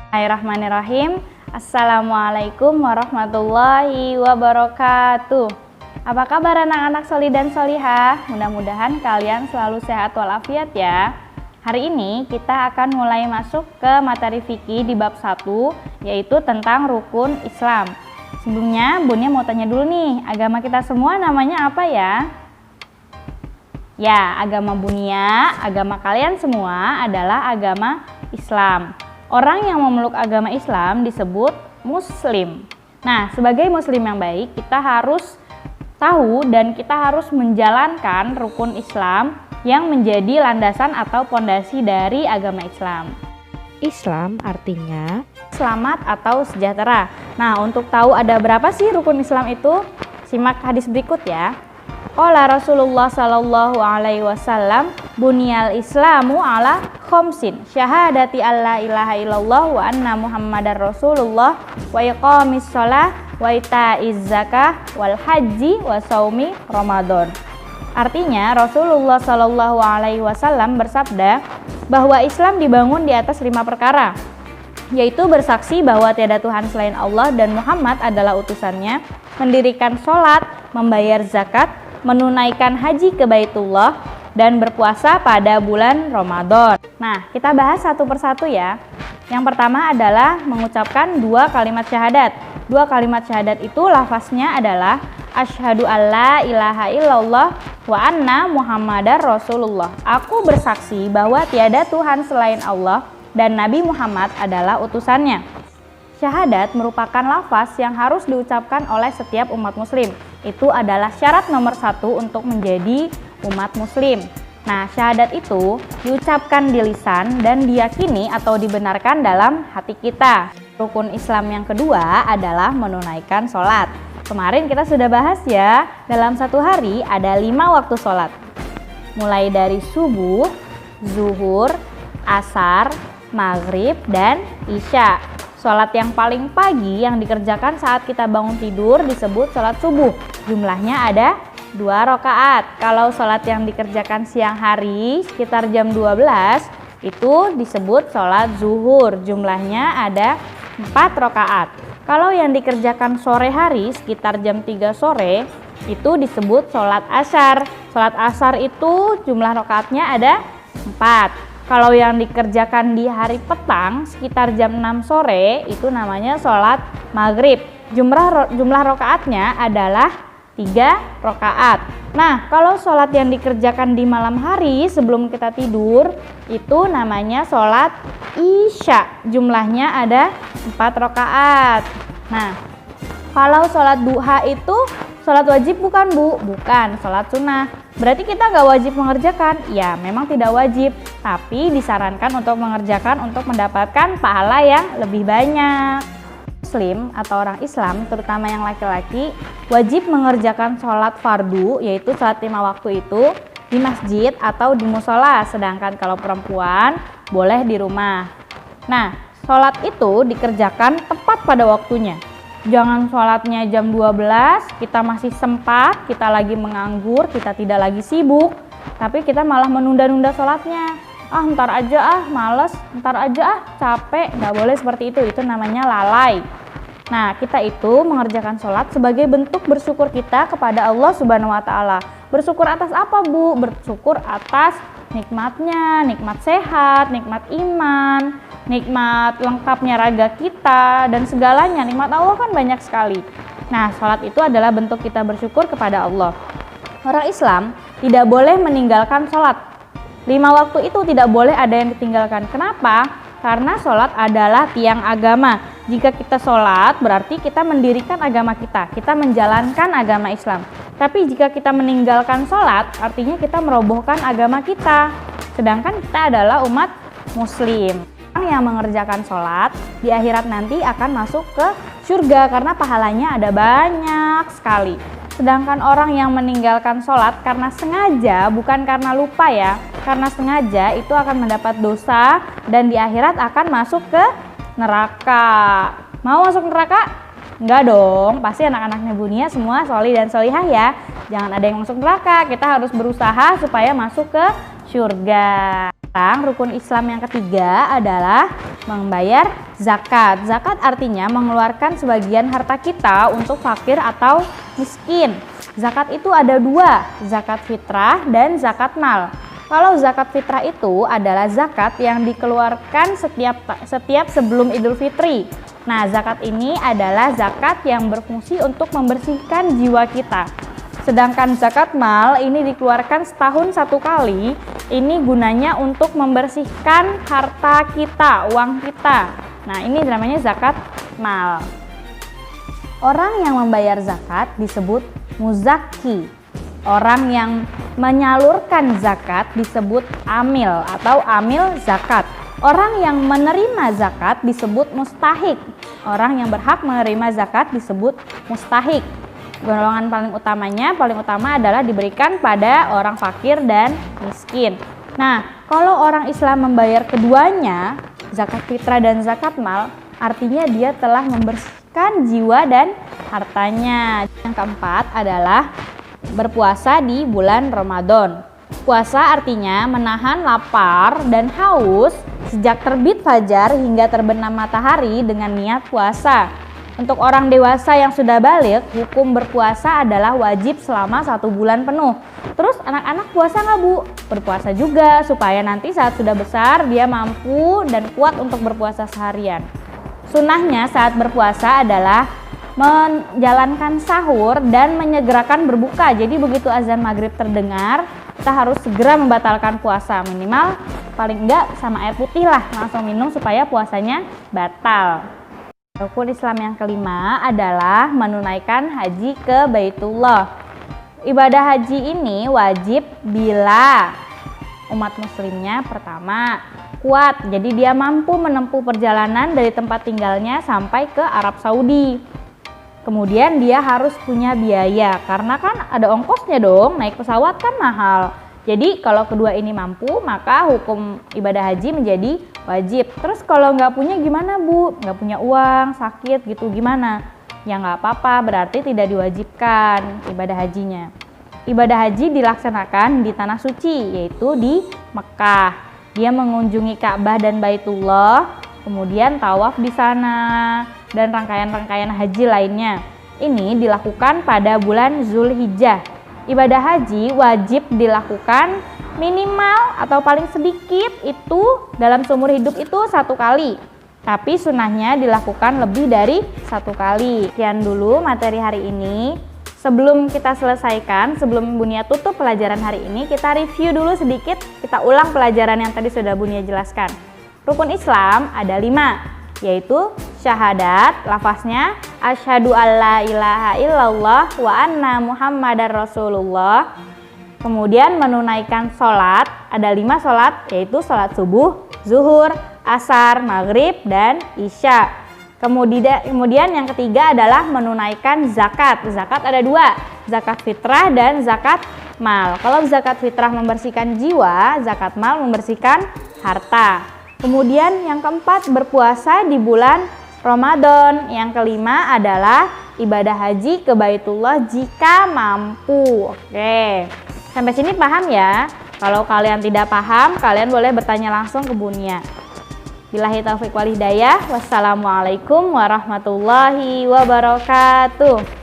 Bismillahirrahmanirrahim. Assalamualaikum warahmatullahi wabarakatuh. Apa kabar anak-anak soli dan solihah? Mudah-mudahan kalian selalu sehat walafiat ya. Hari ini kita akan mulai masuk ke materi fikih di bab 1, yaitu tentang rukun Islam. Sebelumnya Bunia mau tanya dulu nih, agama kita semua namanya apa ya? Ya, agama Bunia, agama kalian semua adalah agama Islam. Orang yang memeluk agama Islam disebut Muslim. Nah, sebagai Muslim yang baik, kita harus tahu dan kita harus menjalankan rukun Islam yang menjadi landasan atau pondasi dari agama Islam. Islam artinya Selamat atau sejahtera. Nah, untuk tahu ada berapa sih rukun Islam itu, simak hadis berikut ya. Qala Rasulullah sallallahu alaihi wasallam, bunyal Islamu ala khomsin, syahadati alla ilaha illallah wa anna Muhammadar Rasulullah, wa iqamis shalah, wa itaiz zakah, wal haji, wa saumi Ramadan. Artinya Rasulullah sallallahu alaihi wasallam bersabda bahwa Islam dibangun di atas 5 perkara, yaitu bersaksi bahwa tiada Tuhan selain Allah dan Muhammad adalah utusannya, mendirikan sholat, membayar zakat, menunaikan haji ke Baitullah, dan berpuasa pada bulan Ramadan. Nah, kita bahas satu persatu ya. Yang pertama adalah mengucapkan 2 kalimat syahadat. 2 kalimat syahadat itu lafaznya adalah asyhadu alla ilaha illallah wa anna Muhammadar Rasulullah. Aku bersaksi bahwa tiada Tuhan selain Allah dan Nabi Muhammad adalah utusannya. Syahadat merupakan lafaz yang harus diucapkan oleh setiap umat muslim. Itu adalah syarat nomor 1 untuk menjadi umat muslim. Nah, syahadat itu diucapkan di lisan dan diyakini atau dibenarkan dalam hati kita. Rukun Islam yang kedua adalah menunaikan sholat. Kemarin kita sudah bahas ya, dalam satu hari ada 5 waktu sholat. Mulai dari subuh, zuhur, asar, maghrib, dan isya. Sholat yang paling pagi yang dikerjakan saat kita bangun tidur disebut sholat subuh. Jumlahnya ada 2 rakaat. Kalau sholat yang dikerjakan siang hari sekitar jam 12 itu disebut sholat zuhur. Jumlahnya ada 4 rakaat. Kalau yang dikerjakan sore hari sekitar jam 3 sore itu disebut sholat asar. Sholat asar itu jumlah rakaatnya ada 4. Kalau yang dikerjakan di hari petang sekitar jam 6 sore itu namanya sholat maghrib. Jumlah rakaatnya adalah 3 rakaat. Nah, kalau sholat yang dikerjakan di malam hari sebelum kita tidur itu namanya sholat isya. Jumlahnya ada 4 rakaat. Nah, kalau sholat duha itu sholat wajib bukan Bu? Bukan, sholat sunnah. Berarti kita nggak wajib mengerjakan? Ya, memang tidak wajib, tapi disarankan untuk mengerjakan untuk mendapatkan pahala yang lebih banyak. Muslim atau orang Islam, terutama yang laki-laki, wajib mengerjakan sholat fardu, yaitu sholat 5 waktu itu di masjid atau di musola, sedangkan kalau perempuan boleh di rumah. Nah, sholat itu dikerjakan tepat pada waktunya. Jangan sholatnya jam 12, kita masih sempat, kita lagi menganggur, kita tidak lagi sibuk, tapi kita malah menunda-nunda sholatnya. Ntar aja males, ntar aja capek, nggak boleh seperti itu namanya lalai. Nah, kita itu mengerjakan sholat sebagai bentuk bersyukur kita kepada Allah Subhanahu wa Ta'ala. Bersyukur atas apa Bu? Bersyukur atas nikmatnya, nikmat sehat, nikmat iman, nikmat lengkapnya raga kita, dan segalanya. Nikmat Allah kan banyak sekali. Nah, sholat itu adalah bentuk kita bersyukur kepada Allah. Orang Islam tidak boleh meninggalkan sholat. 5 waktu itu tidak boleh ada yang ditinggalkan. Kenapa? Karena sholat adalah tiang agama. Jika kita sholat berarti kita mendirikan agama kita menjalankan agama Islam. Tapi jika kita meninggalkan sholat artinya kita merobohkan agama kita. Sedangkan kita adalah umat muslim. Orang yang mengerjakan sholat di akhirat nanti akan masuk ke surga karena pahalanya ada banyak sekali. Sedangkan orang yang meninggalkan sholat karena sengaja, bukan karena lupa ya, karena sengaja itu akan mendapat dosa dan di akhirat akan masuk ke neraka. Mau masuk neraka? Enggak dong, pasti anak-anaknya Bunia semua sholih dan sholihah ya. Jangan ada yang masuk neraka, kita harus berusaha supaya masuk ke surga. Sekarang rukun Islam yang ketiga adalah membayar zakat. Zakat artinya mengeluarkan sebagian harta kita untuk fakir atau miskin. Zakat itu ada dua, zakat fitrah dan zakat mal. Kalau zakat fitrah itu adalah zakat yang dikeluarkan setiap sebelum Idul Fitri. Nah, zakat ini adalah zakat yang berfungsi untuk membersihkan jiwa kita. Sedangkan zakat mal ini dikeluarkan setahun satu kali. Ini gunanya untuk membersihkan harta kita, uang kita. Nah, ini namanya zakat mal. Orang yang membayar zakat disebut muzaki. Orang yang menyalurkan zakat disebut amil atau amil zakat. Orang yang menerima zakat disebut mustahik. Orang yang berhak menerima zakat disebut mustahik. Golongan paling utama adalah diberikan pada orang fakir dan miskin. Nah, kalau orang Islam membayar keduanya, zakat fitrah dan zakat mal, artinya dia telah membersihkan jiwa dan hartanya. Yang keempat adalah berpuasa di bulan Ramadan. Puasa artinya menahan lapar dan haus sejak terbit fajar hingga terbenam matahari dengan niat puasa. Untuk orang dewasa yang sudah balik, hukum berpuasa adalah wajib selama 1 bulan penuh. Terus anak-anak puasa nggak, Bu? Berpuasa juga supaya nanti saat sudah besar dia mampu dan kuat untuk berpuasa seharian. Sunnahnya saat berpuasa adalah menjalankan sahur dan menyegerakan berbuka. Jadi begitu azan maghrib terdengar, kita harus segera membatalkan puasa. Minimal paling enggak sama air putih lah, langsung minum supaya puasanya batal. Rukun Islam yang kelima adalah menunaikan haji ke Baitullah. Ibadah haji ini wajib bila umat muslimnya pertama kuat, jadi dia mampu menempuh perjalanan dari tempat tinggalnya sampai ke Arab Saudi. Kemudian dia harus punya biaya, karena kan ada ongkosnya dong, naik pesawat kan mahal. Jadi kalau kedua ini mampu, maka hukum ibadah haji menjadi wajib. Terus kalau nggak punya gimana, Bu? Nggak punya uang, sakit gitu, gimana? Ya nggak apa-apa, berarti tidak diwajibkan ibadah hajinya. Ibadah haji dilaksanakan di tanah suci, yaitu di Mekah. Dia mengunjungi Ka'bah dan Baitullah, kemudian tawaf di sana, dan rangkaian-rangkaian haji lainnya. Ini dilakukan pada bulan Zulhijjah. Ibadah haji wajib dilakukan minimal atau paling sedikit itu dalam seumur hidup itu 1 kali. Tapi sunnahnya dilakukan lebih dari 1 kali. Sekian dulu materi hari ini. Sebelum kita selesaikan, sebelum Bunia tutup pelajaran hari ini, kita review dulu sedikit. Kita ulang pelajaran yang tadi sudah Bunia jelaskan. Rukun Islam ada 5. Yaitu syahadat, lafaznya asyhadu alla ilaha illallah wa anna muhammadar rasulullah. Kemudian menunaikan sholat, ada 5 sholat, yaitu sholat subuh, zuhur, asar, maghrib, dan isya. Kemudian yang ketiga adalah menunaikan zakat. Zakat ada 2, zakat fitrah dan zakat mal. Kalau zakat fitrah membersihkan jiwa, zakat mal membersihkan harta. Kemudian yang keempat berpuasa di bulan Ramadan. Yang kelima adalah ibadah haji ke Baitullah jika mampu. Oke, sampai sini paham ya? Kalau kalian tidak paham, kalian boleh bertanya langsung ke Bunia. Billahi taufiq wal hidayah. Wassalamualaikum warahmatullahi wabarakatuh.